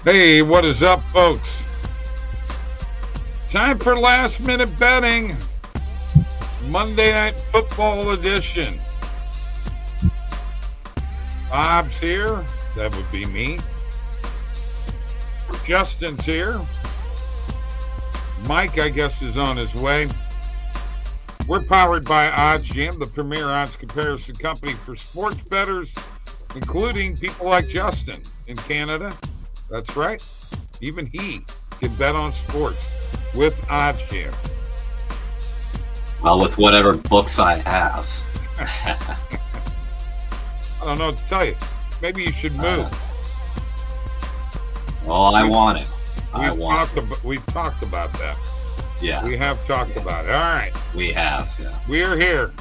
Hey, what is up, folks? Time for last minute betting. Monday Night Football edition. Bob's here. That would be me. Justin's here. Mike, I guess, is on his way. We're powered by OddsJam, the premier odds comparison company for sports bettors, including people like Justin in Canada. That's right. Even he can bet on sports with OddsJam. Well, with whatever books I have. I don't know what to tell you. Maybe you should move. I want it. We've talked about that. Yeah. We have talked about it. All right. We have, yeah. We're here.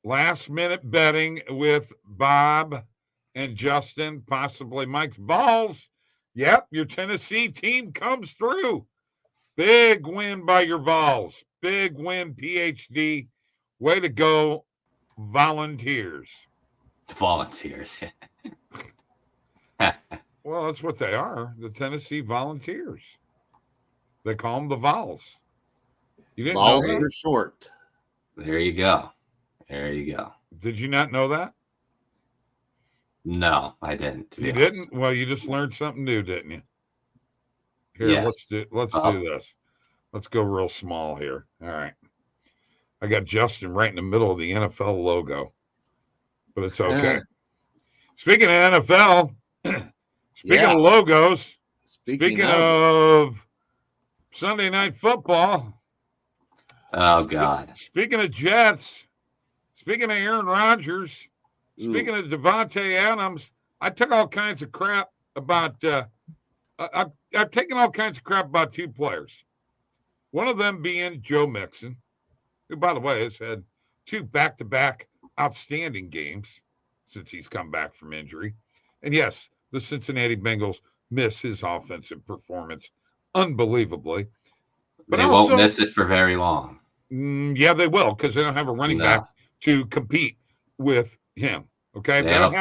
Last minute betting with Bob and Justin, possibly Mike's Balls. Yep, your Tennessee team comes through. Big win by your Vols. Big win, PhD. Way to go, Volunteers. Volunteers. Well, that's what they are, the Tennessee Volunteers. They call them the Vols. You didn't Vols know that? are short. There you go. There you go. Did you not know that? No, I didn't. To be You honest. didn't? Well, you just learned something new, didn't you? Here, Yes. let's do this. Let's go real small here. All right. I got Justin right in the middle of the NFL logo, but it's okay. Speaking of NFL, speaking of logos, speaking of Sunday Night Football. Oh, God. Speaking of Jets, speaking of Aaron Rodgers, speaking of Devontae Adams, I took all kinds of crap about I've taken all kinds of crap about two players. One of them being Joe Mixon, who, by the way, has had two back-to-back outstanding games since he's come back from injury. And yes, the Cincinnati Bengals miss his offensive performance unbelievably. But They won't miss it for very long. Yeah, they will, because they don't have a running back to compete with him. Okay, They have a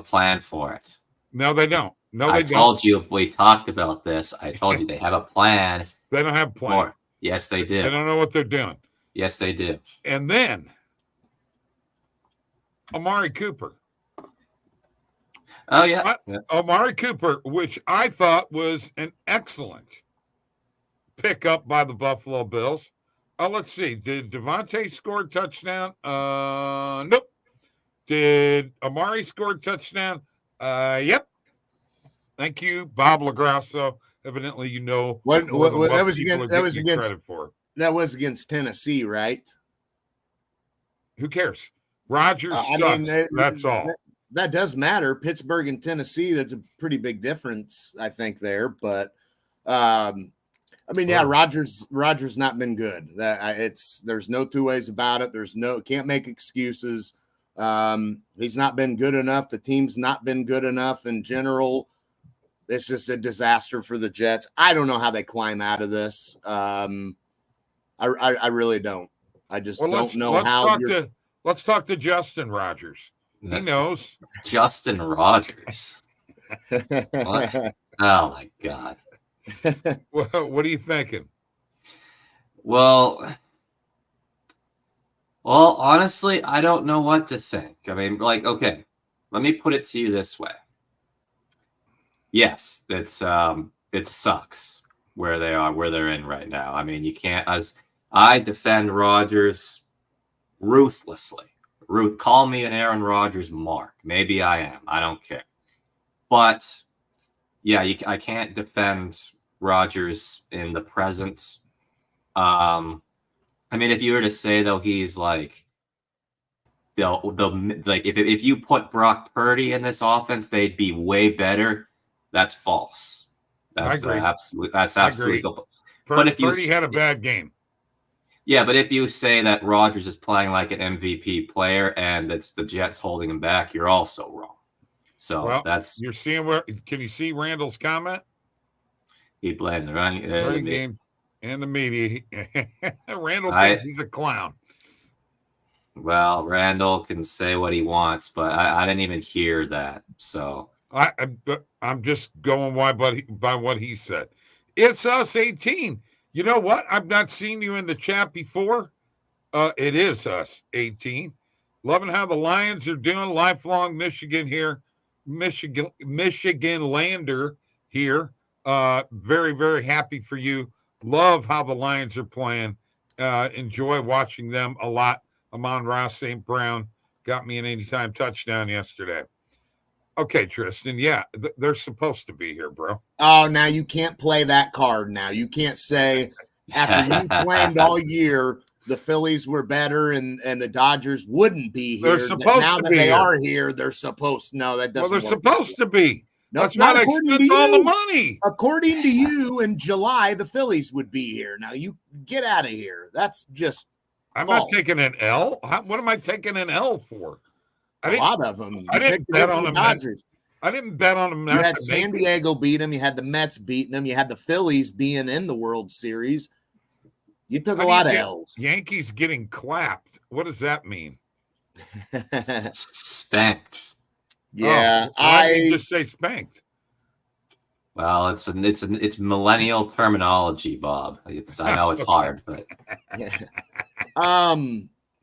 plan for it. No, they don't. No, they I don't. told you, we talked about this. I told you they have a plan. They don't have a plan. Yes, they do. They don't know what they're doing. Yes, they do. And then Amari Cooper. Oh, yeah. Amari Cooper, which I thought was an excellent pickup by the Buffalo Bills. Let's see. Did Devontae score a touchdown? Nope. Did Amari score a touchdown? Yep. Thank you, Bob Lagrasso. Evidently, you know what that was against Tennessee, right? Who cares? Rodgers sucks. That's all. That does matter. Pittsburgh and Tennessee, that's a pretty big difference, I think, there. But Rodgers not been good. There's no two ways about it. Can't make excuses. He's not been good enough. The team's not been good enough in general. It's just a disaster for the Jets. I don't know how they climb out of this. I really don't. I just don't know how. Let's talk to Justin Rodgers. He knows. Justin Rodgers. What? Oh, my God. What are you thinking? Well, honestly, I don't know what to think. I mean, okay, let me put it to you this way. Yes, it sucks where they're in right now. I mean, you can't, as I defend Rodgers ruthlessly. Call me an Aaron Rodgers mark. Maybe I am. I don't care. But yeah, I can't defend Rodgers in the present. I mean, if you were to say though, he's like if you put Brock Purdy in this offense, they'd be way better. That's false. That's absolutely. But if Purdy had a bad game. Yeah, but if you say that Rodgers is playing like an MVP player and that's the Jets holding him back, you're also wrong. So you're seeing where. Can you see Randall's comment? He blamed the running game and the media. Randall thinks he's a clown. Well, Randall can say what he wants, but I didn't even hear that. So I'm just going by what he said. It's us 18. You know what? I've not seen you in the chat before. It is us 18. Loving how the Lions are doing. Lifelong Michigan here. Michigan lander here. Very, very happy for you. Love how the Lions are playing. Enjoy watching them a lot. Amon-Ra St. Brown got me an anytime touchdown yesterday. Okay, Tristan. Yeah, they're supposed to be here, bro. Oh, now you can't play that card now. You can't say after you claimed all year the Phillies were better and the Dodgers wouldn't be here. They're supposed now to that be they here. are here, they're supposed. No, that doesn't. Well, they're work. supposed to be. Nope, That's why they spent all the money. According to you, in July, the Phillies would be here. Now you get out of here. That's just. I'm false. not taking an L. What am I taking an L for? A lot of them. I didn't bet on the Dodgers. I didn't bet on them. You had San Diego beat them. You had the Mets beating them. You had the Phillies being in the World Series. You took a lot of L's. Yankees getting clapped. What does that mean? Spanked. Yeah, why did you just say spanked? Well, it's millennial terminology, Bob. I know it's hard, but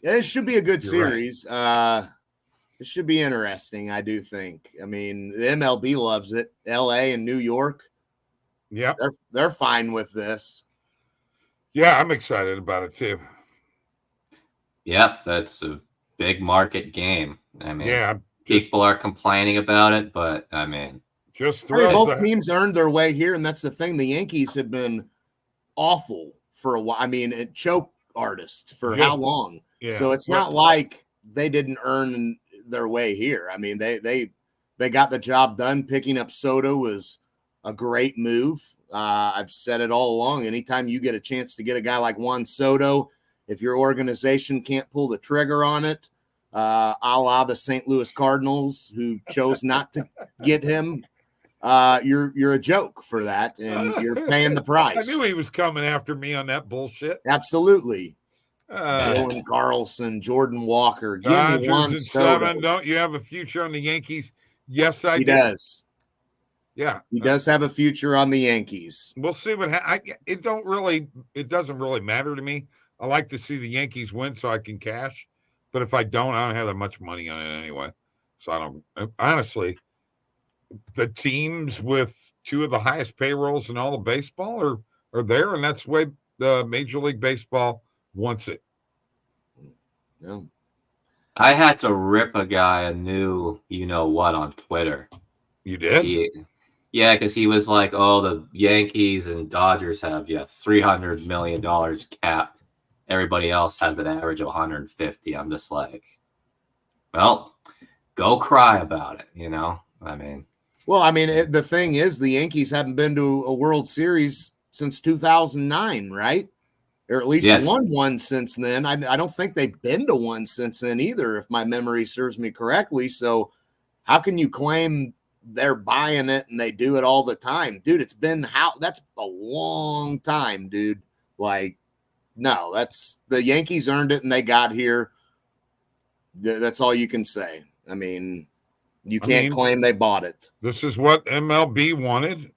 it should be a good You're series. It should be interesting, I do think. I mean, the MLB loves it. LA and New York. Yeah. They're fine with this. Yeah, I'm excited about it too. Yep, that's a big market game. I mean, yeah, people are complaining about it, but I mean, both teams earned their way here, and that's the thing. The Yankees have been awful for a while. I mean, choke artists for how long? Yeah. So it's not like they didn't earn their way here. I mean, they got the job done. Picking up Soto was a great move. I've said it all along. Anytime you get a chance to get a guy like Juan Soto, if your organization can't pull the trigger on it, a la the St. Louis Cardinals, who chose not to get him, you're a joke for that, and you're paying the price. I knew he was coming after me on that bullshit. Absolutely. Dylan Carlson, Jordan Walker. Give Dodgers me Juan in Soto. 7. Don't you have a future on the Yankees? Yes, I do. He does. Yeah, he does have a future on the Yankees. We'll see what it doesn't really matter to me. I like to see the Yankees win so I can cash, but if I don't have that much money on it anyway. So I don't. Honestly, the teams with two of the highest payrolls in all of baseball are there, and that's the way the Major League Baseball wants it. No. I had to rip a guy a new you-know-what on Twitter. You did? Yeah, because he was like, oh, the Yankees and Dodgers have $300 million cap. Everybody else has an average of 150. I'm just like, well, go cry about it, I mean. Well, I mean, the thing is, the Yankees haven't been to a World Series since 2009, right? Or at least won one since then. I don't think they've been to one since then either, if my memory serves me correctly. So how can you claim they're buying it and they do it all the time? Dude, that's a long time, dude. Like, no, that's the Yankees earned it and they got here. That's all you can say. I mean, you can't claim they bought it. This is what MLB wanted,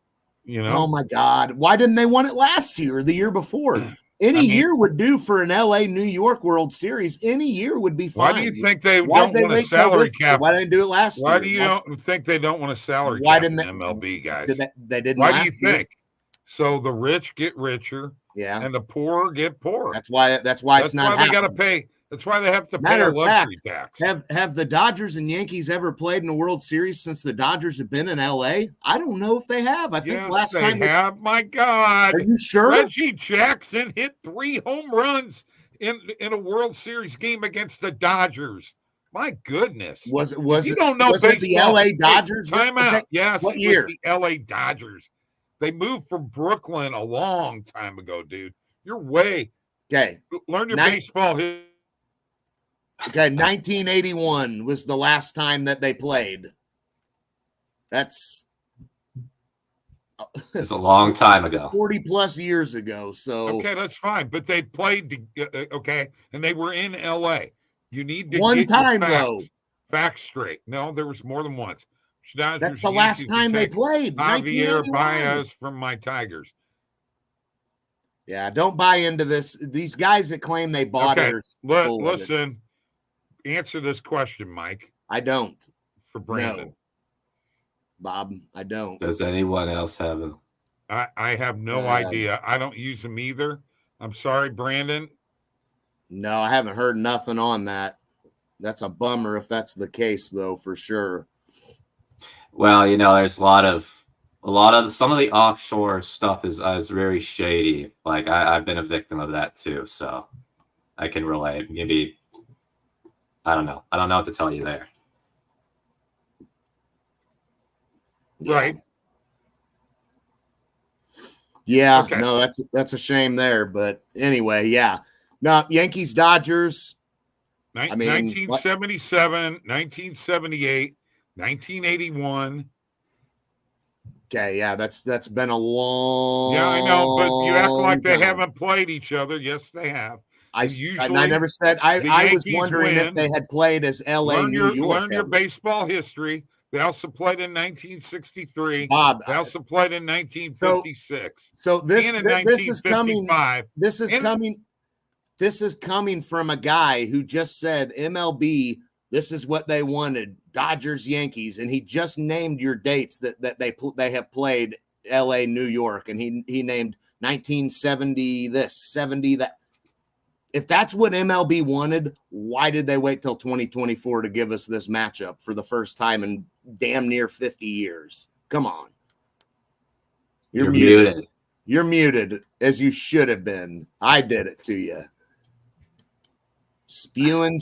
Oh my God. Why didn't they want it last year or the year before? Any year would do for an LA New York World Series. Any year would be fine. Why do you think they don't want a salary cap? Why didn't they do it last year? Why do you think they don't want a salary cap? Why didn't the MLB guys? They didn't. Why do you think? So the rich get richer, and the poor get poorer. That's why it's not. They got to pay. That's why they have to pay a luxury tax. Have the Dodgers and Yankees ever played in a World Series since the Dodgers have been in LA? I don't know if they have. I think last time they have. My God, are you sure? Reggie Jackson hit 3 home runs in a World Series game against the Dodgers. My goodness, was you don't know was it the LA Dodgers? Time out. Yes, what year? The LA Dodgers. They moved from Brooklyn a long time ago, dude. You're way okay. Learn your baseball. Okay, 1981 was the last time that they played. It's a long time ago. 40 plus years ago. So okay, that's fine. But they played and they were in LA. You need to one get time your though. Facts straight. No, there was more than once. Dodgers, That's the last Yankees, time they take played. Javier 1981. Baez from my Tigers. Yeah, don't buy into this. These guys that claim they bought it are full of it. Listen, answer this question, Mike. I don't. For Brandon. No. Bob, I don't. Does anyone else have them? I have no idea. I don't use them either. I'm sorry, Brandon. No, I haven't heard nothing on that. That's a bummer if that's the case, though, for sure. Well, there's some of the offshore stuff is very shady. Like I've been a victim of that too, so I can relate. Maybe I don't know. I don't know what to tell you there. Right. Yeah, okay. No, that's a shame there. But anyway, yeah. No, Yankees, Dodgers. 1977, 1978, 1981. Okay, yeah, that's been a long. Yeah, I know, but you act like they time. haven't played each other. Yes, they have. I never said. I was wondering if they had played as LA, New York. Learn your baseball history. They also played in 1963. Bob, they also played in 1956. So this is coming. This is coming from a guy who just said MLB. This is what they wanted: Dodgers, Yankees, and he just named your dates that they have played LA, New York, and he named 1970 this, 70 that. If that's what MLB wanted, why did they wait till 2024 to give us this matchup for the first time in damn near 50 years? Come on. You're muted. You're muted, as you should have been. I did it to you. Spewing.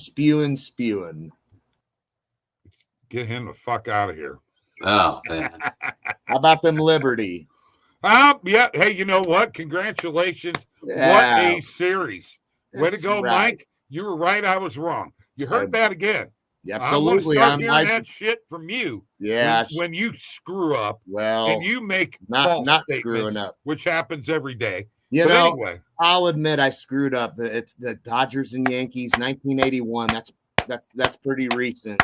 Get him the fuck out of here. Oh, man. How about them Liberty? Yeah. Hey, you know what? Congratulations. Yeah. What a series. Way to go, right. Mike. You were right. I was wrong. You heard that again. Absolutely. I'm hearing that shit from you. Yeah. When you screw up, well, and you make not screwing up, which happens every day. Anyway, I'll admit I screwed up. It's the Dodgers and Yankees, 1981. That's pretty recent.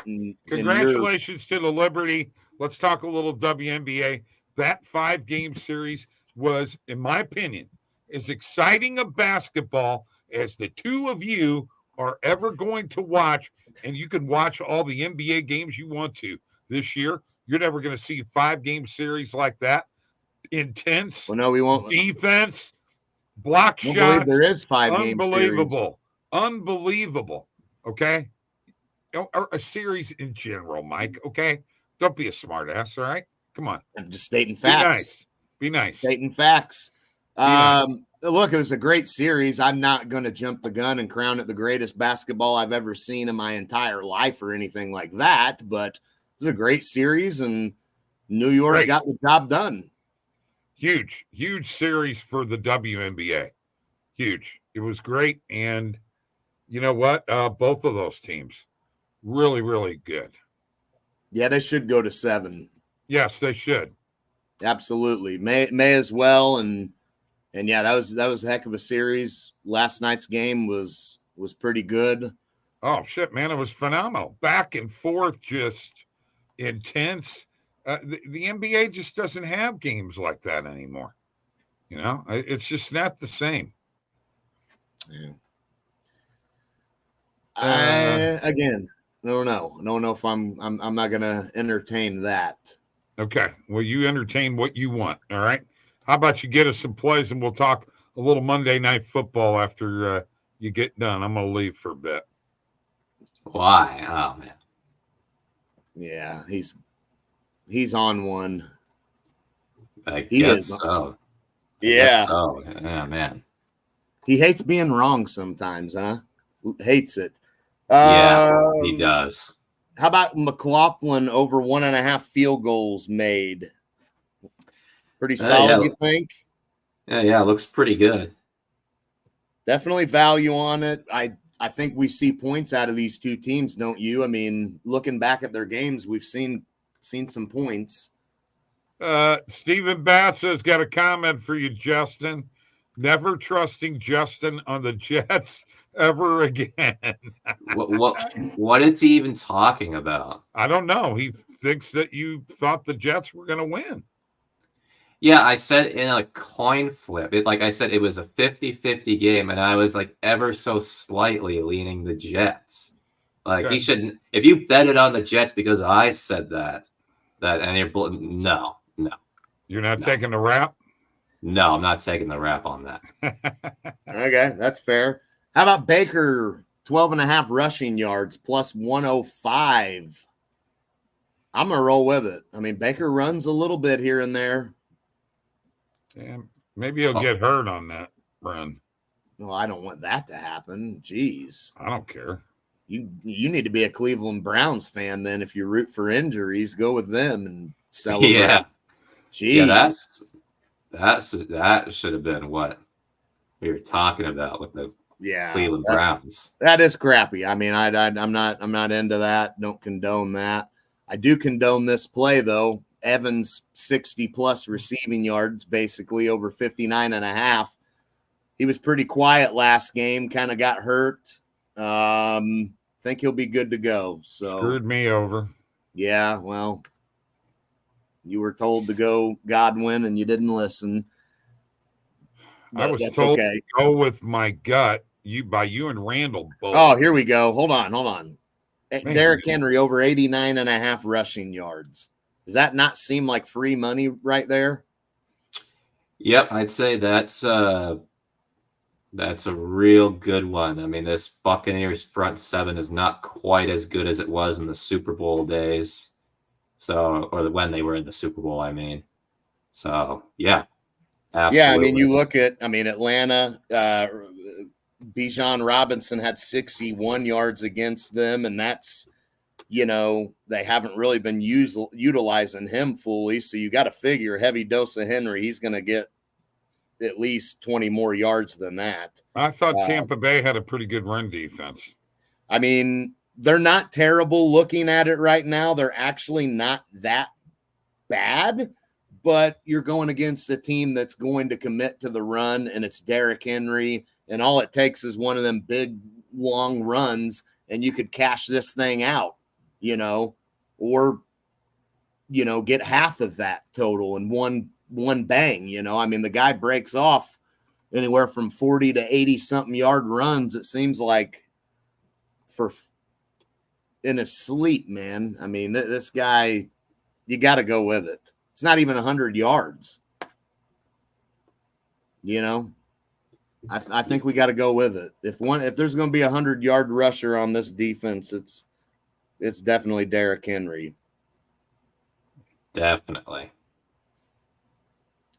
Congratulations to the Liberty. Let's talk a little WNBA. That 5-game series was, in my opinion, as exciting a basketball as the two of you are ever going to watch, and you can watch all the NBA games you want to this year. You're never going to see a 5-game series like that. Intense. Well, no, we won't. Defense, block shots. There is 5-game series. Unbelievable. Okay. Or a series in general, Mike. Okay. Don't be a smart ass. All right. Come on. I'm just stating facts. Be nice. Stating facts. Look, it was a great series. I'm not going to jump the gun and crown it the greatest basketball I've ever seen in my entire life or anything like that, but it was a great series, and New York got the job done. Huge series for the WNBA. Huge. It was great, and you know what? Both of those teams, really, really good. Yeah, they should go to 7. Yes, they should. Absolutely. May as well, and yeah, that was a heck of a series. Last night's game was pretty good. Oh shit, man, it was phenomenal. Back and forth, just intense. The NBA just doesn't have games like that anymore. You know, it's just not the same. Yeah. I don't know if I'm not gonna entertain that. Okay, well, you entertain what you want. All right. How about you get us some plays and we'll talk a little Monday Night Football after you get done. I'm going to leave for a bit. Why? Oh, man. Yeah, he's on one. I guess so. Yeah. So. Yeah, man. He hates being wrong sometimes, huh? Hates it. Yeah, he does. How about McLaughlin over 1.5 field goals made? Pretty solid, you think? Yeah, looks pretty good. Definitely value on it. I think we see points out of these two teams, don't you? I mean, looking back at their games, we've seen some points. Stephen Batts has got a comment for you, Justin. Never trusting Justin on the Jets ever again. What is he even talking about? I don't know. He thinks that you thought the Jets were going to win. Yeah, I said in a coin flip. Like I said, it was a 50-50 game, and I was like ever so slightly leaning the Jets. Like Okay. he shouldn't. If you bet it on the Jets because I said and you're no. You're not taking the rap? No, I'm not taking the rap on that. Okay, that's fair. How about Baker, 12.5 rushing yards plus 105? I'm going to roll with it. I mean, Baker runs a little bit here and there. Yeah, maybe he'll get hurt on that run. Well, I don't want that to happen. Jeez. I don't care. You need to be a Cleveland Browns fan then. If you root for injuries, go with them and celebrate. Yeah. Jeez. Yeah, that should have been what we were talking about with the Cleveland Browns. That is crappy. I mean, I'm not into that. Don't condone that. I do condone this play though. Evans 60+ receiving yards, basically over 59.5. He was pretty quiet last game, kind of got hurt. Think he'll be good to go. So Screwed me over. Yeah, well, you were told to go Godwin and you didn't listen. I was told to go with my gut. You and Randall both. Oh, here we go. Hold on. Derrick Henry over 89.5 rushing yards. Does that not seem like free money right there? Yep, I'd say that's a real good one. I mean, this Buccaneers front seven is not quite as good as it was in the Super Bowl days. Or when they were in the Super Bowl, I mean. So, yeah. Absolutely. Yeah, I mean, you look at, Atlanta, Bijan Robinson had 61 yards against them, and that's, they haven't really been utilizing him fully. So you got to figure a heavy dose of Henry, he's going to get at least 20 more yards than that. I thought Tampa Bay had a pretty good run defense. I mean, they're not terrible looking at it right now. They're actually not that bad, but you're going against a team that's going to commit to the run, and it's Derrick Henry, and all it takes is one of them big, long runs, and you could cash this thing out, or, get half of that total in one bang, I mean, the guy breaks off anywhere from 40 to 80 something yard runs. It seems like in his sleep, man. I mean, this guy, you got to go with it. It's not even 100 yards. I think we got to go with it. If there's going to be 100-yard rusher on this defense, it's definitely Derrick Henry. Definitely.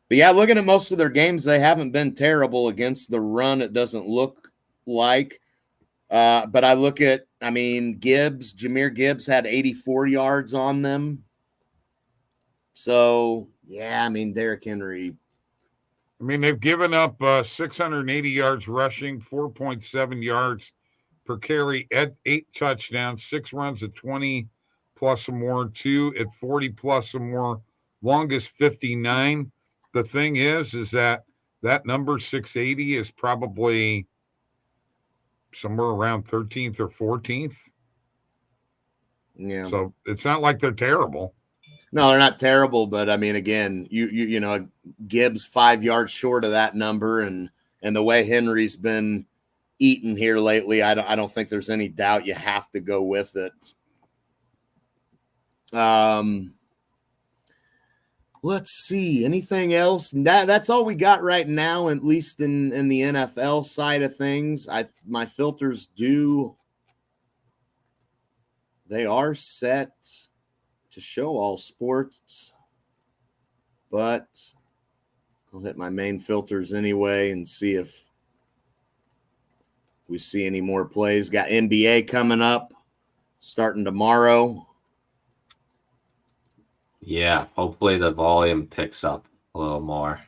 But yeah, looking at most of their games, they haven't been terrible against the run. It doesn't look like. But I look at, Jahmyr Gibbs had 84 yards on them. So, yeah, Derrick Henry. They've given up 680 yards rushing, 4.7 yards per carry, 8 touchdowns, 6 runs at 20 plus or more, 2 at 40 plus or more, longest 59. The thing is that number 680 is probably somewhere around 13th or 14th. Yeah. So it's not like they're terrible. No, they're not terrible, but again, you Gibbs 5 yards short of that number, and the way Henry's been eaten here lately, I don't think there's any doubt you have to go with it. Let's see. Anything else? That's all we got right now, at least in the NFL side of things. My filters they are set to show all sports, but I'll hit my main filters anyway and see if we see any more plays. Got NBA coming up, starting tomorrow. Yeah, hopefully the volume picks up a little more.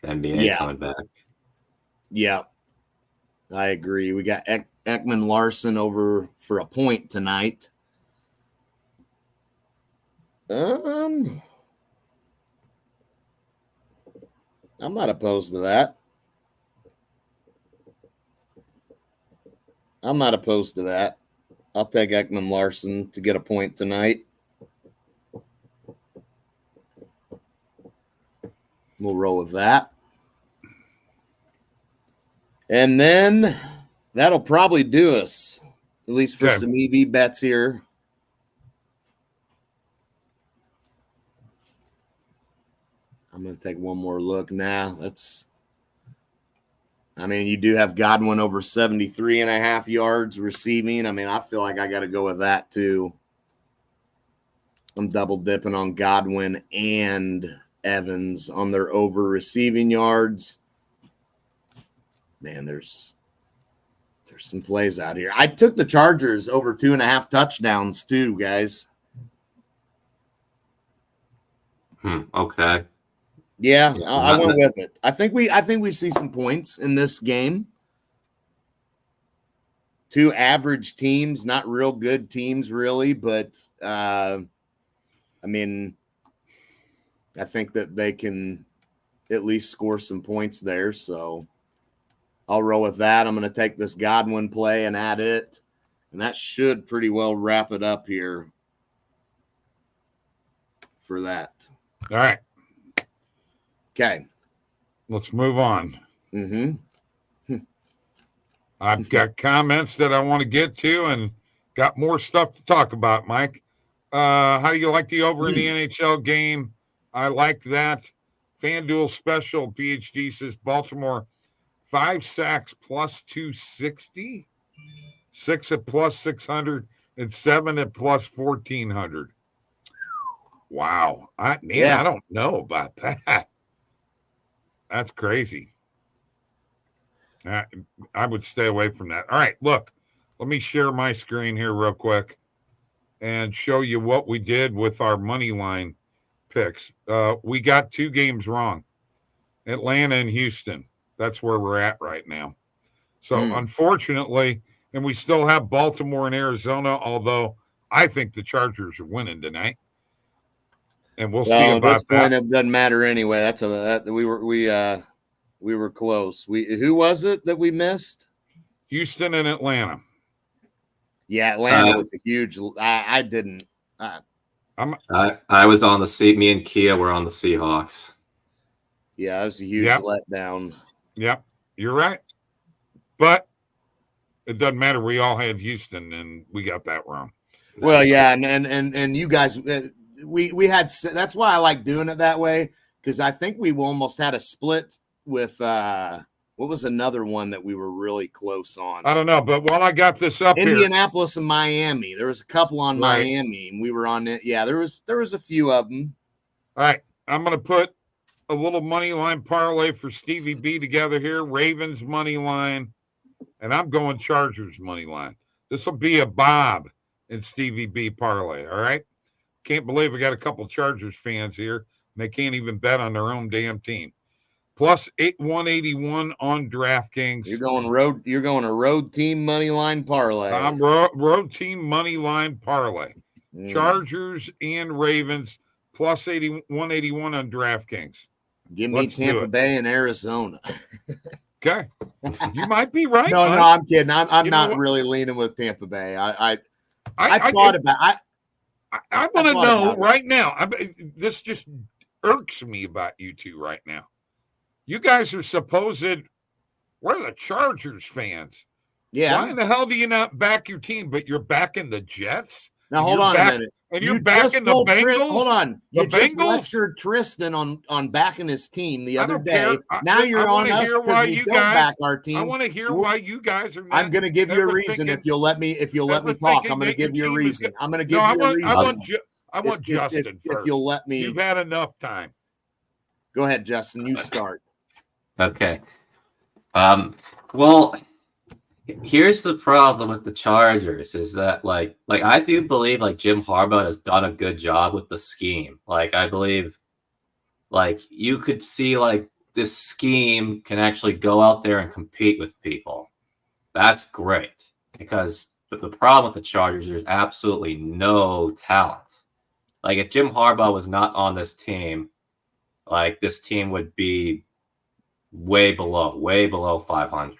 NBA coming back. Yeah, I agree. We got Ekman Larson over for a point tonight. I'm not opposed to that. I'll take Ekman Larson to get a point tonight. We'll roll with that. And then that'll probably do us, at least for some EV bets here. I'm going to take one more look now. You do have Godwin over 73.5 yards receiving. I feel like I got to go with that too. I'm double dipping on Godwin and Evans on their over receiving yards. Man, there's some plays out here. I took the Chargers over 2.5 touchdowns too, guys. Okay. Yeah, I went with it. I think we see some points in this game. Two average teams, not real good teams, really, but I think that they can at least score some points there. So I'll roll with that. I'm going to take this Godwin play and add it, and that should pretty well wrap it up here for that. All right. Okay. Let's move on. Mm-hmm. I've got comments that I want to get to and got more stuff to talk about, Mike. How do you like the over in the NHL game? I like that. FanDuel special, PhD says Baltimore 5 sacks plus 260, 6 at plus 600, and 7 at plus 1,400. Wow. I don't know about that. That's crazy. I would stay away from that. All right, look, let me share my screen here real quick and show you what we did with our money line picks. We got 2 games wrong. Atlanta and Houston. That's where we're at right now. So unfortunately, and we still have Baltimore and Arizona, although I think the Chargers are winning tonight. And we'll see about at this point, that. it doesn't matter anyway. We were close. Who was it that we missed? Houston and Atlanta. Yeah, Atlanta was a huge. I didn't. I was on the seat. Me and Kia were on the Seahawks. Yeah, it was a huge letdown. Yep, you're right. But it doesn't matter. We all had Houston, and we got that wrong. Well, yeah, and you guys, we had. That's why I like doing it that way, because I think we almost had a split with what was another one that we were really close on? I don't know, but while I got this up Indianapolis and Miami. There was a couple on Miami, and we were on it. Yeah, there was a few of them. All right, I'm going to put a little money line parlay for Stevie B together here. Ravens money line, and I'm going Chargers money line. This will be a Bob and Stevie B parlay. All right. Can't believe we got a couple Chargers fans here, and they can't even bet on their own damn team. Plus 181 on DraftKings. You're going a road team money line parlay. I'm road team money line parlay. Chargers and Ravens plus 181 on DraftKings. Give me Tampa Bay and Arizona. Okay, you might be right. No, I'm kidding. I'm not really leaning with Tampa Bay. I thought about. I want to know right now. This just irks me about you two right now. You guys are supposed. We're the Chargers fans. Yeah. Why in the hell do you not back your team, but you're backing the Jets? Now hold on a minute. And you're backing the Bengals? Hold on. You just lectured Tristan on backing his team the other day. Now you're on us because we don't back our team. I want to hear why you guys are not. I'm going to give you a reason if you'll let me talk. I'm going to give you a reason. I'm going to give you a reason. I want Justin first. If you'll let me. You've had enough time. Go ahead, Justin. You start. Okay. Well, here's the problem with the Chargers is that like I do believe like Jim Harbaugh has done a good job with the scheme. Like I believe like you could see like this scheme can actually go out there and compete with people. That's great but the problem with the Chargers, there's absolutely no talent. Like if Jim Harbaugh was not on this team, like this team would be way below 500.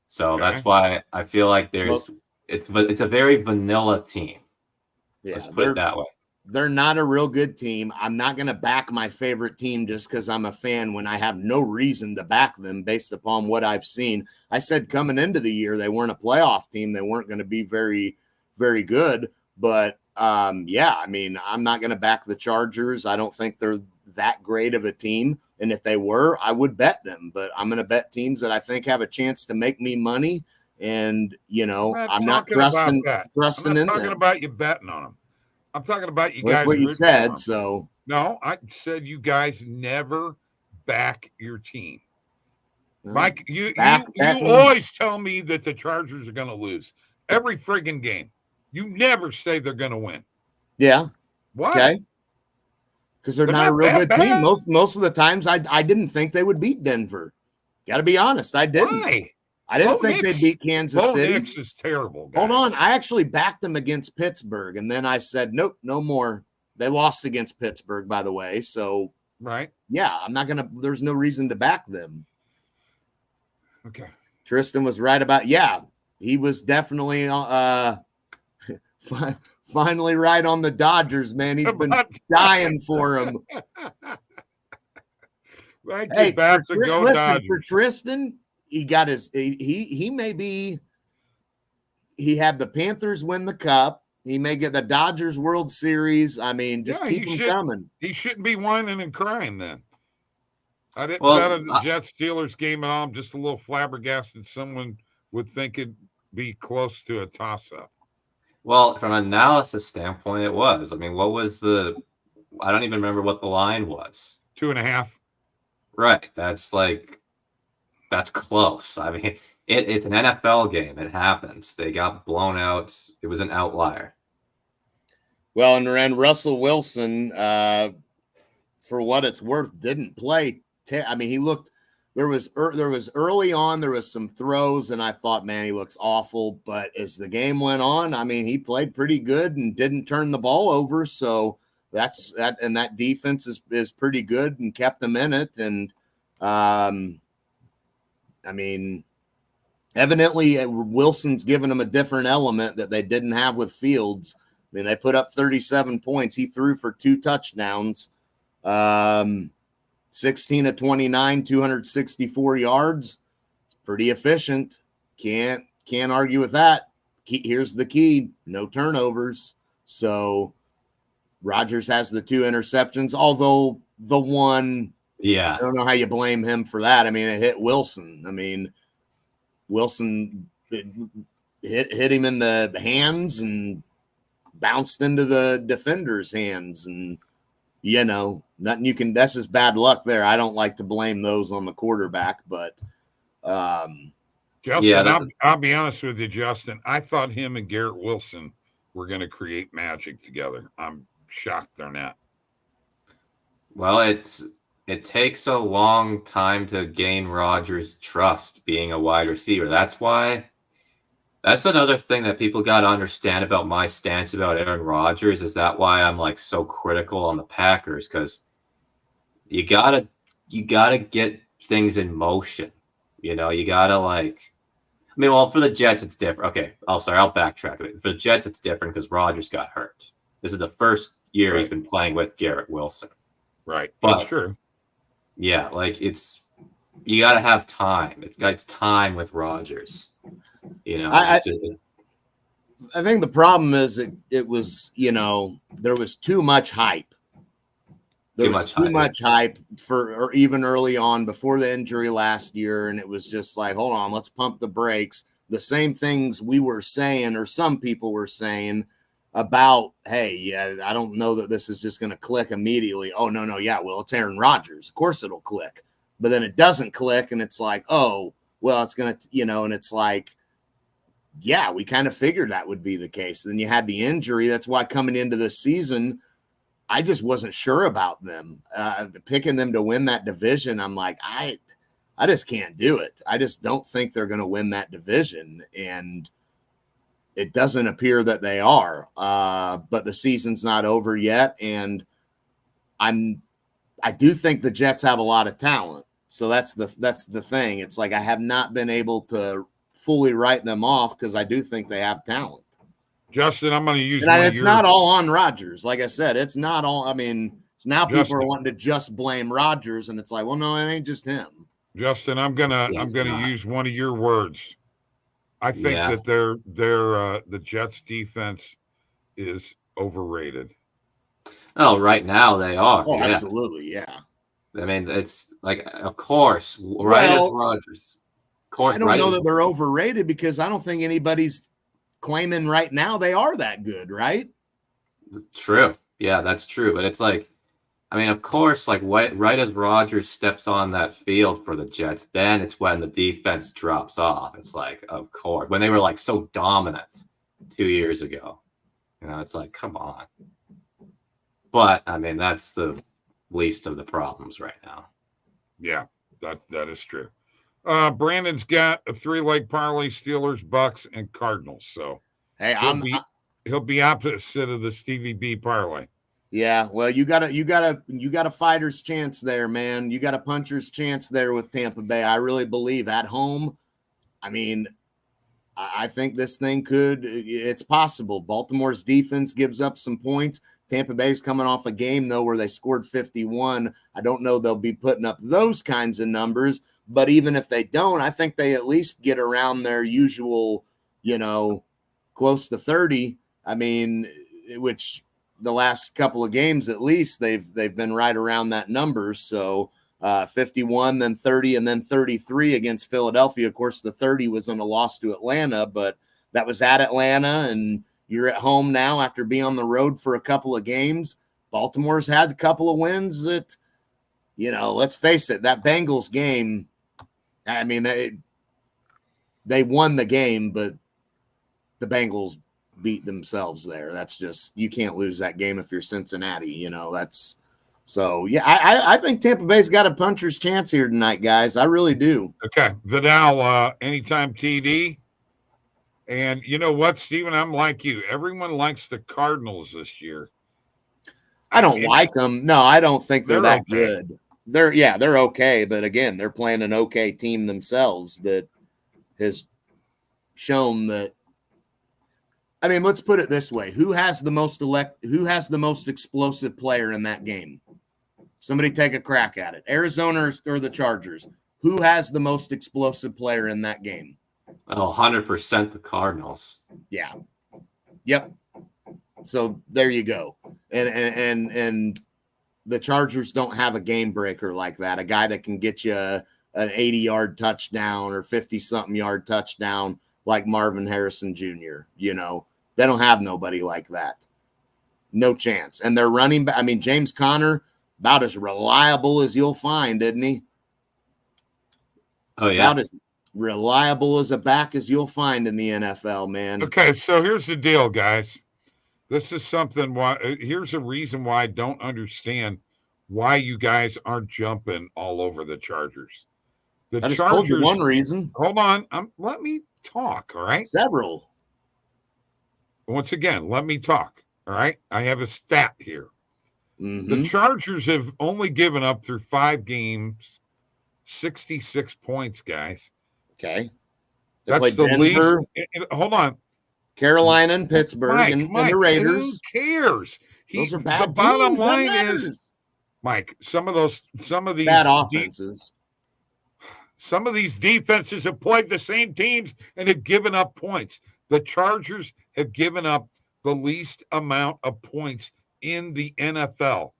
So that's why I feel like it's a very vanilla team. Yeah, let's put it that way. they're not a real good team. I'm not going to back my favorite team just because I'm a fan when I have no reason to back them based upon what I've seen. I said coming into the year, they weren't a playoff team. They weren't going to be very, very good. But, yeah, I mean, I'm not going to back the Chargers. I don't think they're that great of a team. And if they were, I would bet them. But I'm going to bet teams that I think have a chance to make me money. And, you know, I'm not trusting I'm not in them. talking about you betting on them. I'm talking about you Well, guys. that's what you said. So no, I said you guys never back your team. Mike, you always tell me that the Chargers are going to lose every friggin' game. You never say they're going to win. Yeah. What? Okay. Because they're not a real good team. Most of the times, I didn't think they would beat Denver. Got to be honest, I didn't. Why? I didn't think they'd beat Kansas City. Bo Nix is terrible, guys. Hold on. I actually backed them against Pittsburgh, and then I said, nope, no more. They lost against Pittsburgh, by the way. So, right. Yeah, I'm not going to – there's no reason to back them. Okay. Tristan was right about – yeah, he was definitely finally right on the Dodgers, man. He's been dying for him. Hey, listen, for Tristan – he got his he may be he had the Panthers win the cup. He may get the Dodgers World Series. I mean, just keep him coming. He shouldn't be whining and crying then. I didn't bet on the Jets Steelers game at all. I'm just a little flabbergasted someone would think it'd be close to a toss-up. Well, from an analysis standpoint, it was. I mean, what was I don't even remember what the line was. 2.5. Right. That's close. I mean, it's an NFL game. It happens. They got blown out. It was an outlier. Well, and Russell Wilson, for what it's worth, didn't play. I mean, he looked. There was early on. There was some throws, and I thought, man, he looks awful. But as the game went on, I mean, he played pretty good and didn't turn the ball over. So that's that, and that defense is pretty good and kept them in it. And I mean, evidently Wilson's given them a different element that they didn't have with Fields. I mean, they put up 37 points. He threw for 2 touchdowns, 16 of 29, 264 yards. Pretty efficient. Can't argue with that. Here's the key: no turnovers. So Rodgers has the 2 interceptions, although the one. Yeah. I don't know how you blame him for that. I mean, it hit Wilson. I mean, Wilson hit him in the hands and bounced into the defender's hands. And, you know, nothing you can – that's just bad luck there. I don't like to blame those on the quarterback, but Justin, yeah, I'll be honest with you, Justin. I thought him and Garrett Wilson were going to create magic together. I'm shocked they're not. Well, it takes a long time to gain Rodgers' trust being a wide receiver. That's another thing that people got to understand about my stance about Aaron Rodgers. Is that why I'm like so critical on the Packers? Because you gotta get things in motion. You know, you gotta for the Jets it's different. Okay, I'll backtrack a bit. For the Jets it's different because Rodgers got hurt. This is the first year he's been playing with Garrett Wilson. Right, but that's true. Yeah, you got to have time. It's time with Rodgers. You know, I think the problem is it was, you know, there was too much hype. There was too much hype or even early on before the injury last year, and it was just like, hold on, let's pump the brakes. The same things we were saying, or some people were saying about, hey, yeah, I don't know that this is just going to click immediately. Oh, no, yeah, well, it's Aaron Rodgers. Of course it'll click. But then it doesn't click, and it's like, oh, well, it's going to, you know, and it's like, yeah, we kind of figured that would be the case. Then you had the injury. That's why coming into this season, I just wasn't sure about them. Picking them to win that division, I'm like, I just can't do it. I just don't think they're going to win that division. And it doesn't appear that they are, but the season's not over yet. And I do think the Jets have a lot of talent. So that's the thing. It's like I have not been able to fully write them off because I do think they have talent. Justin, I'm going to use And it's not all on Rodgers. Like I said, it's not all. I mean, now people Justin, are wanting to just blame Rodgers, and it's like, well, no, it ain't just him. Justin, I'm gonna use one of your words. I think that the Jets defense is overrated. Oh, right now they are. Oh, absolutely, yeah. I mean, it's like, of course, right as Rodgers. Of course, I don't know that they're overrated because I don't think anybody's claiming right now they are that good, right? True. Yeah, that's true. But it's like, I mean, of course, like right as Rodgers steps on that field for the Jets, then it's when the defense drops off. It's like, of course, when they were like so dominant 2 years ago, it's like, come on. But I mean, that's the least of the problems right now. Yeah, that is true. Brandon's got a 3-leg parlay: Steelers, Bucks, and Cardinals. So hey, he'll be opposite of the Stevie B parlay. Yeah, well, you got a fighter's chance there, man. You got a puncher's chance there with Tampa Bay. I really believe at home. I mean, I think this thing it's possible. Baltimore's defense gives up some points. Tampa Bay's coming off a game, though, where they scored 51. I don't know they'll be putting up those kinds of numbers, but even if they don't, I think they at least get around their usual, close to 30. I mean, which the last couple of games, at least, they've been right around that number. So 51, then 30, and then 33 against Philadelphia. Of course, the 30 was on a loss to Atlanta, but that was at Atlanta, and you're at home now after being on the road for a couple of games. Baltimore's had a couple of wins that, let's face it, that Bengals game, I mean, they won the game, but the Bengals beat themselves there. That's just, you can't lose that game if you're Cincinnati, that's so, yeah, I think Tampa Bay's got a puncher's chance here tonight, guys. I really do. Okay. Vidal, anytime TD. And you know what, Steven? I'm like you. Everyone likes the Cardinals this year. I don't like them. No, I don't think they're that okay. good. They're okay. But again, they're playing an okay team themselves that has shown that. I mean, let's put it this way. Who has the most explosive player in that game? Somebody take a crack at it. Arizona or the Chargers? Who has the most explosive player in that game? Oh, 100% the Cardinals. Yeah. Yep. So there you go. And the Chargers don't have a game breaker like that. A guy that can get you an 80-yard touchdown or 50-something yard touchdown like Marvin Harrison Jr. They don't have nobody like that. No chance. And they're running back. I mean, James Conner, about as reliable as you'll find, isn't he? Oh, yeah. About as reliable as a back as you'll find in the NFL, man. Okay, so here's the deal, guys. This is something here's a reason why I don't understand why you guys aren't jumping all over the Chargers. I just told you one reason. Hold on. Let me talk, all right? Several. Once again, let me talk, all right? I have a stat here. Mm-hmm. The Chargers have only given up through 5 games 66 points, guys. Okay. That's the Denver, least. Hold on. Carolina and Pittsburgh and the Raiders. Who cares? Those are bad the bottom teams. line is, Mike, some of these bad offenses. Some of these defenses have played the same teams and have given up points. The Chargers have given up the least amount of points in the NFL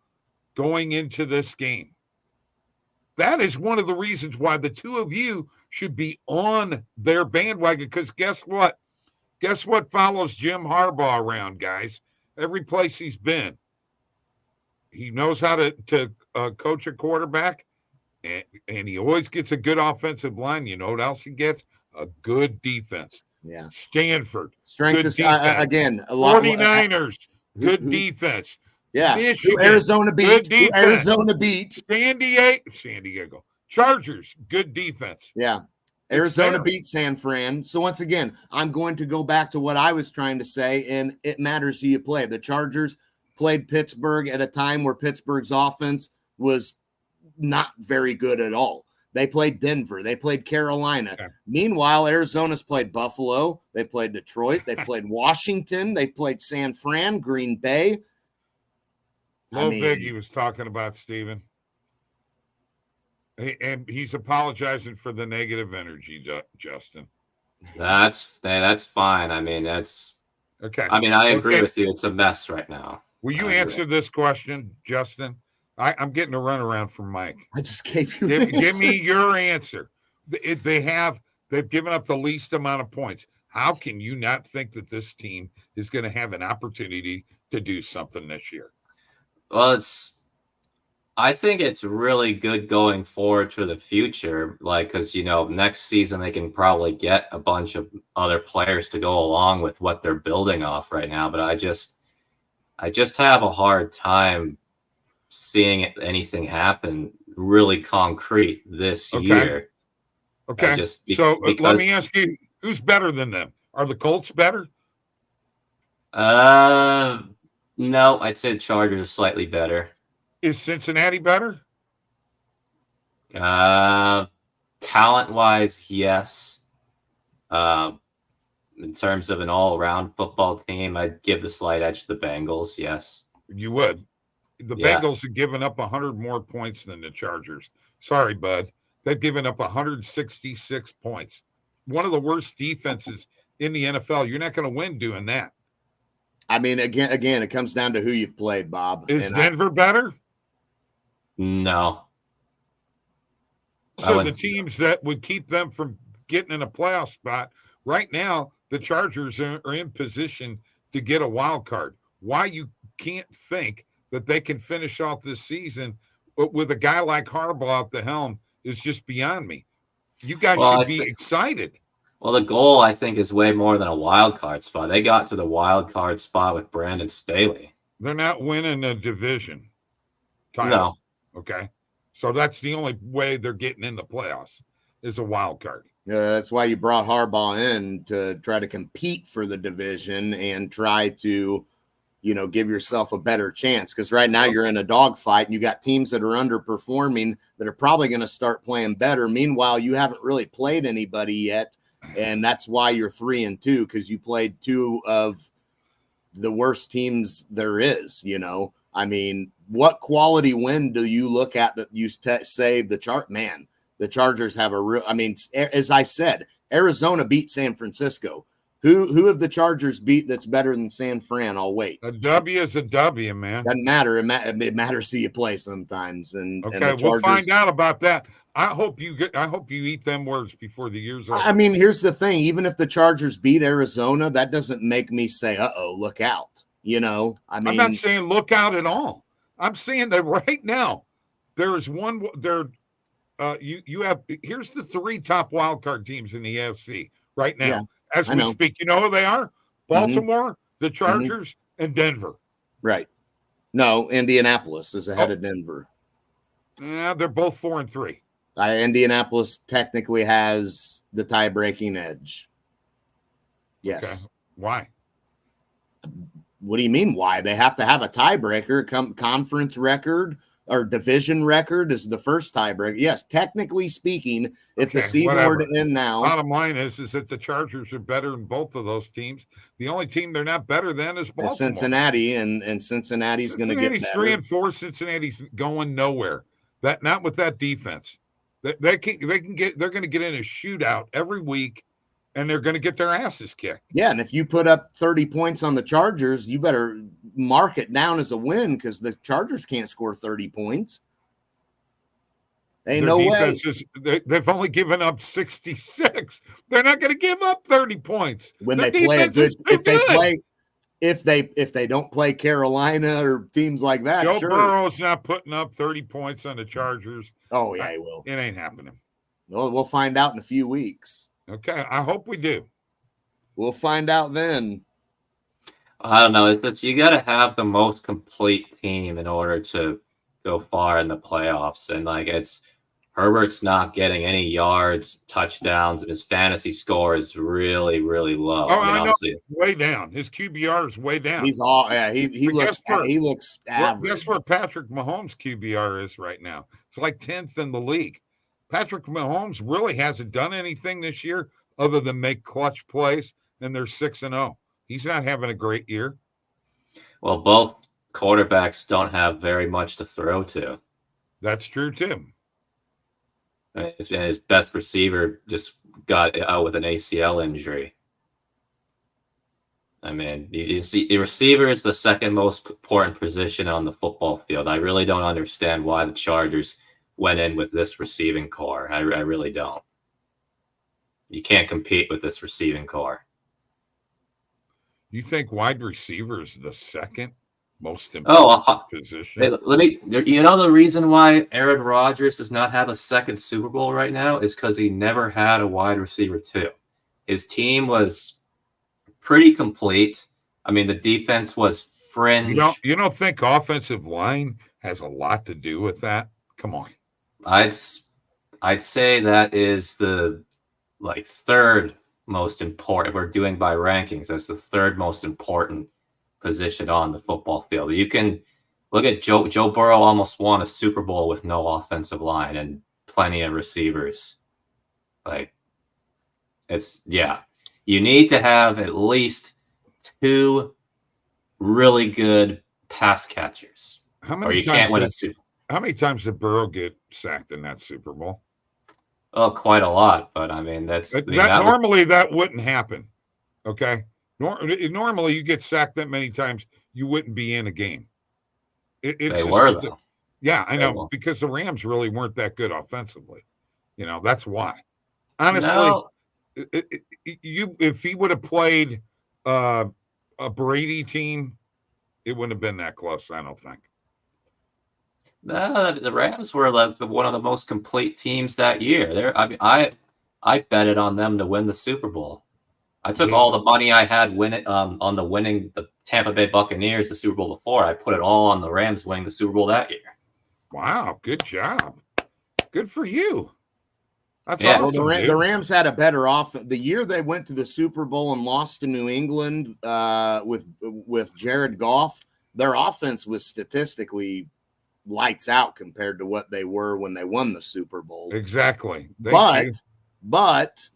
going into this game. That is one of the reasons why the two of you should be on their bandwagon, because guess what? Guess what follows Jim Harbaugh around, guys? Every place he's been. He knows how to coach a quarterback, and he always gets a good offensive line. You know what else he gets? A good defense. Yeah. Stanford. Strength is, again, a lot. 49ers. Good defense. Yeah. Michigan, Arizona beat. Arizona beat. San Diego. Chargers. Good defense. Yeah. Arizona beat San Fran. So once again, I'm going to go back to what I was trying to say, and it matters who you play. The Chargers played Pittsburgh at a time where Pittsburgh's offense was not very good at all. They played Denver. They played Carolina. Okay. Meanwhile, Arizona's played Buffalo. They played Detroit. They played Washington. They played San Fran, Green Bay. Big he was talking about, Steven. And he's apologizing for the negative energy, Justin. That's fine. I mean, that's okay. I mean, I agree with you. It's a mess right now. Will you answer this question, Justin? I'm getting a runaround from Mike. I just gave you give me your answer. They've given up the least amount of points. How can you not think that this team is going to have an opportunity to do something this year? Well, I think it's really good going forward to the future, because next season they can probably get a bunch of other players to go along with what they're building off right now. But I just have a hard time seeing anything happen really concrete this year. Okay. Let me ask you, who's better than them? Are the Colts better? No, I'd say the Chargers are slightly better. Is Cincinnati better? Talent-wise, yes. In terms of an all-around football team, I'd give the slight edge to the Bengals, yes. You would. The Bengals have given up 100 more points than the Chargers. Sorry, bud. They've given up 166 points. One of the worst defenses in the NFL. You're not going to win doing that. I mean, again, it comes down to who you've played, Bob. Is Denver better? No. So the teams that would keep them from getting in a playoff spot, right now, the Chargers are in position to get a wild card. Why you can't think that they can finish off this season with a guy like Harbaugh at the helm is just beyond me. You guys should be excited. Well, the goal, I think, is way more than a wild card spot. They got to the wild card spot with Brandon Staley. They're not winning a division title. No. Okay. So that's the only way they're getting in the playoffs is a wild card. That's why you brought Harbaugh in, to try to compete for the division and try to, give yourself a better chance. Because right now you're in a dogfight and you got teams that are underperforming that are probably going to start playing better. Meanwhile, you haven't really played anybody yet. And that's why you're 3-2, because you played two of the worst teams there is. I mean, what quality win do you look at that you say the Chargers have a real, as I said, Arizona beat San Francisco. Who have the Chargers beat that's better than San Fran? I'll wait. A W is a W, man. Doesn't matter. It matters who you play sometimes. And we'll find out about that. I hope you eat them words before the year's over. I mean, here's the thing. Even if the Chargers beat Arizona, that doesn't make me say, uh-oh, look out. I'm not saying look out at all. I'm saying that right now there is one there. You have, here's the 3 top wild card teams in the AFC right now as we speak. You know who they are? Baltimore, the Chargers, and Denver. Right. No, Indianapolis is ahead of Denver. Yeah, they're both 4-3. Indianapolis technically has the tie-breaking edge. Yes. Okay. Why? What do you mean why? They have to have a tiebreaker. Conference record or division record is the first tiebreaker. Yes, technically speaking, if the season were to end now. Bottom line is that the Chargers are better than both of those teams. The only team they're not better than is Baltimore. Cincinnati, and Cincinnati's going to get better. 3-4. Cincinnati's going nowhere. Not with that defense. They're going to get in a shootout every week, and they're going to get their asses kicked. Yeah, and if you put up 30 points on the Chargers, you better mark it down as a win, because the Chargers can't score 30 points. Ain't no way. They've only given up 66. They're not going to give up 30 points. When they play a good, if they don't play Carolina or teams like that, Joe Burrow's not putting up 30 points on the Chargers. Oh yeah, he will. It ain't happening. Well, we'll find out in a few weeks. Okay, I hope we do. We'll find out then. I don't know. It's you got to have the most complete team in order to go far in the playoffs, and Herbert's not getting any yards, touchdowns, and his fantasy score is really, really low. Oh, I know. It's way down. His QBR is way down. He looks average. Guess where Patrick Mahomes' QBR is right now? It's like 10th in the league. Patrick Mahomes really hasn't done anything this year other than make clutch plays, and they're 6-0. He's not having a great year. Well, both quarterbacks don't have very much to throw to. That's true, Tim. His best receiver just got out with an ACL injury. I mean, you see, the receiver is the second most important position on the football field. I really don't understand why the Chargers went in with this receiving core. I really don't. You can't compete with this receiving core. You think wide receiver is the second most important position? Let me. You know the reason why Aaron Rodgers does not have a second Super Bowl right now is because he never had a wide receiver too. His team was pretty complete. I mean, the defense was fringe. You don't think offensive line has a lot to do with that? Come on. I'd say that is the third most important. If we're doing by rankings, that's the third most important position on the football field. You can look at Joe Burrow almost won a Super Bowl with no offensive line and plenty of receivers. You need to have at least two really good pass catchers. How many times did Burrow get sacked in that Super Bowl? Oh, quite a lot. But I mean, normally that wouldn't happen. Okay. Normally you get sacked that many times, you wouldn't be in a game. Though. Yeah, I know, because the Rams really weren't that good offensively. That's why. Honestly, if he would have played a Brady team, it wouldn't have been that close, I don't think. No, the Rams were one of the most complete teams that year. I betted on them to win the Super Bowl. I took all the money I had winning the Tampa Bay Buccaneers the Super Bowl before. I put it all on the Rams winning the Super Bowl that year. Wow, good job. Good for you. That's awesome. Well, the Rams had a better offense. The year they went to the Super Bowl and lost to New England with Jared Goff, their offense was statistically lights out compared to what they were when they won the Super Bowl. Exactly. But what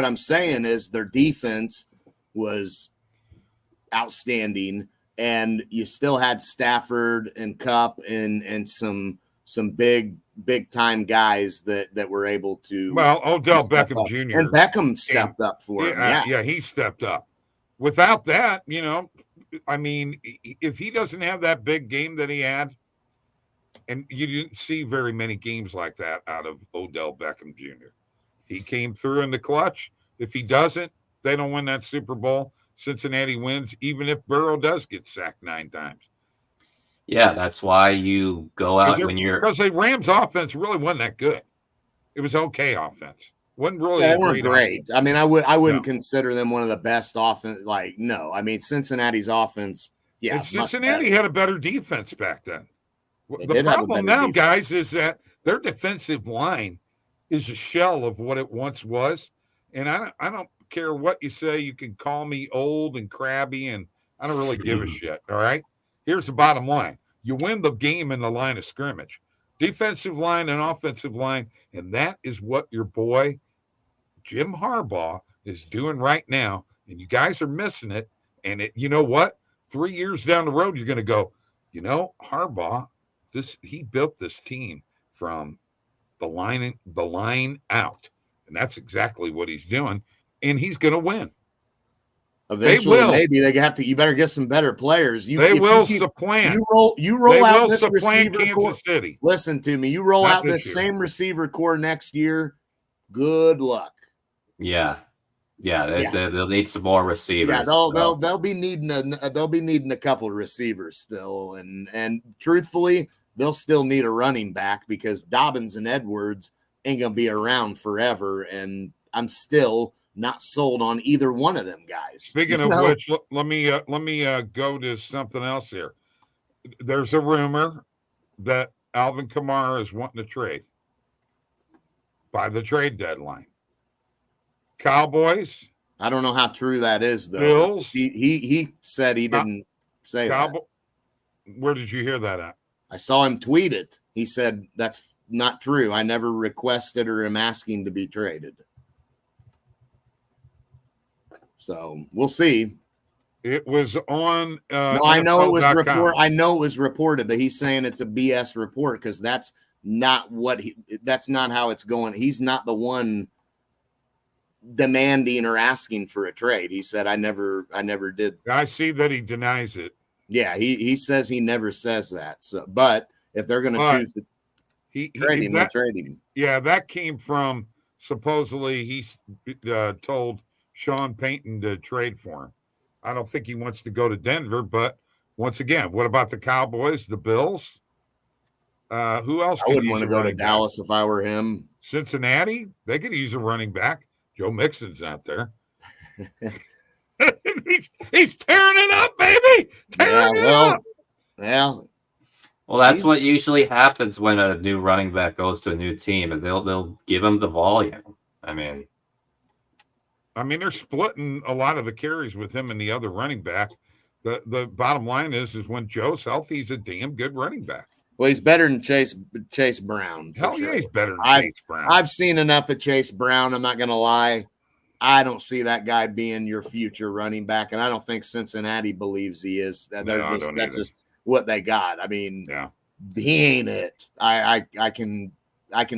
I'm saying is their defense was outstanding, and you still had Stafford and Kupp and some big time guys that were able to. Well, Odell Beckham Jr. and Beckham stepped up for him. Yeah, he stepped up. Without that, I mean, if he doesn't have that big game that he had, and you didn't see very many games like that out of Odell Beckham Jr. He came through in the clutch. If he doesn't, they don't win that Super Bowl. Cincinnati wins, even if Burrow does get sacked 9 times. Yeah, that's why you go out because the Rams offense really wasn't that good. It was okay offense. Wasn't really they weren't great. Offense. I mean, I wouldn't consider them one of the best offense. No. I mean, Cincinnati's offense. Yeah, and Cincinnati had a better defense back then. The problem now, guys, is that their defensive line is a shell of what it once was. And I don't care what you say. You can call me old and crabby, and I don't really give a shit. All right. Here's the bottom line. You win the game in the line of scrimmage. Defensive line and offensive line. And that is what your boy, Jim Harbaugh, is doing right now. And you guys are missing it. And you know what? 3 years down the road, you're going to go, Harbaugh, he built this team from the line out. And that's exactly what he's doing. And he's going to win. Eventually, maybe you better get some better players. Supplant. You roll out this supplant receiver Kansas core. City. Listen to me. You roll out this same receiver core next year. Good luck. Yeah. They'll need some more receivers. Yeah, they'll be needing a couple of receivers still, and truthfully, they'll still need a running back because Dobbins and Edwards ain't gonna be around forever, and I'm still not sold on either one of them guys. Speaking of which, let me go to something else here. There's a rumor that Alvin Kamara is wanting to trade by the trade deadline. Cowboys. I don't know how true that is, though. Bills. He said he didn't say that. Where did you hear that at? I saw him tweet it. He said that's not true. I never requested or am asking to be traded. So we'll see. It was on. No, I know it was NFL.com. I know it was reported, but he's saying it's a BS report because that's not that's not how it's going. He's not the one demanding or asking for a trade. He said, I never did. I see that he denies it. Yeah, he says he never says that. So, but if they're going to choose to trade him, they'll trade him. Yeah, that came from supposedly he told Sean Payton to trade for him. I don't think he wants to go to Denver, but once again, what about the Cowboys, the Bills? Who else? I wouldn't want to go to Dallas if I were him. Cincinnati, they could use a running back. Joe Mixon's out there. he's tearing it up, baby. Tearing it up. Yeah. Well, that's what usually happens when a new running back goes to a new team, and they'll give him the volume. I mean, they're splitting a lot of the carries with him and the other running back. The bottom line is when Joe's healthy, he's a damn good running back. Well, he's better than Chase Brown. Hell yeah, he's better than Chase Brown. I've seen enough of Chase Brown. I'm not going to lie. I don't see that guy being your future running back, and I don't think Cincinnati believes he is. That's just what they got. I mean, he ain't it. I can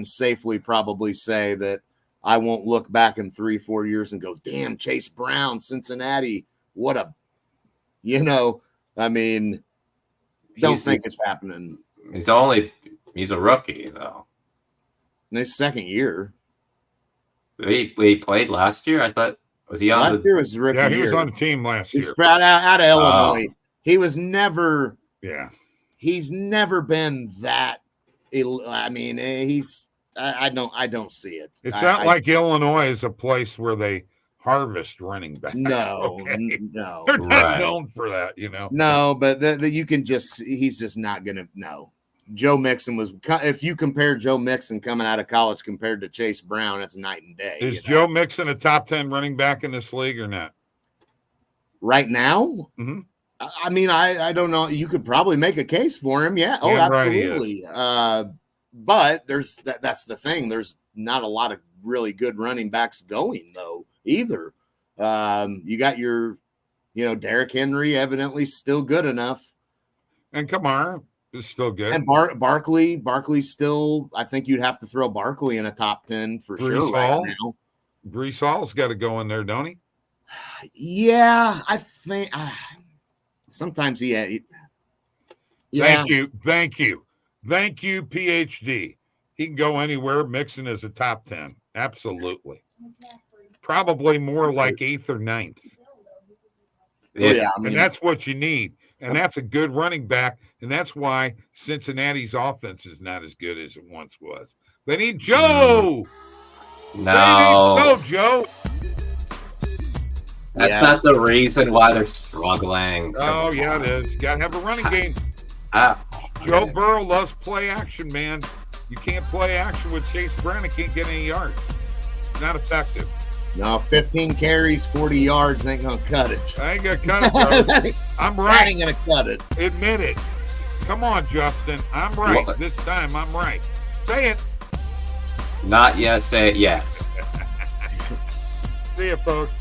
safely probably say that I won't look back in 3-4 years and go, damn, Chase Brown, Cincinnati, what a, don't think it's happening. He's a rookie though. In his second year. He played last year. I thought was he on last year was his rookie year. Yeah, he was on the teim last year. He's out of Illinois. He was never. Yeah. He's never been that. I mean, I don't see it. It's not like Illinois is a place where they harvest running backs. No, no, they're not known for that. No, but you can he's just not gonna. No, Joe Mixon was. If you compare Joe Mixon coming out of college compared to Chase Brown, it's night and day. Is Joe Mixon a top 10 running back in this league or not? Right now? Mm-hmm. I don't know. You could probably make a case for him. Yeah. Oh, absolutely. But that's the thing. There's not a lot of really good running backs going though either. You got your, Derrick Henry evidently still good enough. And Kamara is still good. And Barkley's still, I think you'd have to throw Barkley in a top 10 for sure right now. Brees Hall's got to go in there, don't he? Yeah, I think sometimes he. Yeah. Thank you, PhD. He can go anywhere. Mixon is a top 10. Absolutely. Probably more like 8th or 9th. Yeah, and that's what you need. And that's a good running back. And that's why Cincinnati's offense is not as good as it once was. They need Joe. No. Joe. That's not the reason why they're struggling. Oh, yeah, it is. You got to have a running game. Joe Burrow loves play action, man. You can't play action with Chase Brown. He can't get any yards. It's not effective. No, 15 carries, 40 yards ain't going to cut it. I ain't going to cut it, bro. I'm right. That ain't going to cut it. Admit it. Come on, Justin. I'm right. This time I'm right. Say it. Not yes, say it yes. See you, folks.